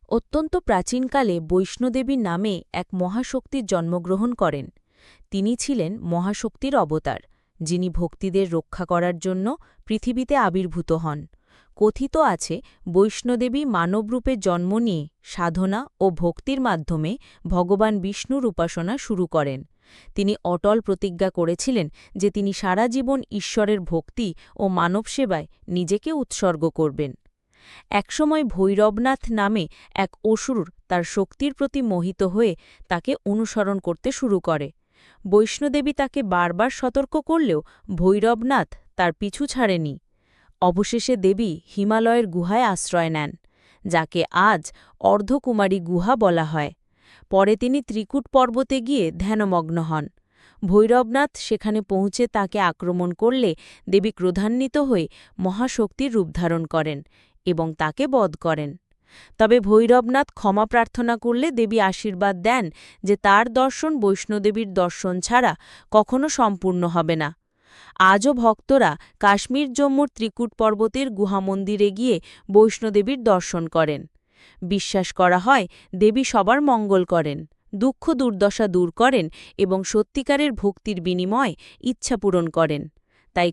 অত্যন্ত প্রাচীনকালে বৈষ্ণোদেবী নামে এক মহাশক্তির জন্মগ্রহণ করেন। তিনি ছিলেন মহাশক্তির অবতার, যিনি ভক্তিদের রক্ষা করার জন্য পৃথিবীতে আবির্ভূত হন। কথিত আছে, বৈষ্ণোদেবী মানবরূপে জন্ম নিয়ে সাধনা ও ভক্তির মাধ্যমে ভগবান বিষ্ণুর উপাসনা শুরু করেন। তিনি অটল প্রতিজ্ঞা করেছিলেন যে তিনি সারা জীবন ঈশ্বরের ভক্তি ও মানব সেবায় নিজেকে উৎসর্গ করবেন। একসময় ভৈরবনাথ নামে এক অসুর তার শক্তির প্রতি মোহিত হয়ে তাকে অনুসরণ করতে শুরু করে। বৈষ্ণোদেবী তাকে বারবার সতর্ক করলেও ভৈরবনাথ তার পিছু ছাড়েনি। অবশেষে দেবী হিমালয়ের গুহায় আশ্রয় নেন, যাকে আজ অর্ধকুমারী গুহা বলা হয়। পরে তিনি ত্রিকূট পর্বতে গিয়ে ধ্যানমগ্ন হন। ভৈরবনাথ সেখানে পৌঁছে তাকে আক্রমণ করলে দেবী ক্রোধান্বিত হয়ে মহাশক্তির রূপ ধারণ করেন এবং তাকে বধ করেন। তবে ভৈরবনাথ ক্ষমা প্রার্থনা করলে দেবী আশীর্বাদ দেন যে তার দর্শন বৈষ্ণোদেবীর দর্শন ছাড়া কখনো সম্পূর্ণ হবে না। আজও ভক্তরা কাশ্মীর জম্মুর ত্রিকূট পর্বতের গুহামন্দিরে গিয়ে বৈষ্ণোদেবীর দর্শন করেন। বিশ্বাস করা হয় দেবী সবার মঙ্গল করেন, দুঃখ দুর্দশা দূর করেন এবং সত্যিকারের ভক্তির বিনিময়ে ইচ্ছা পূরণ করেন। তাই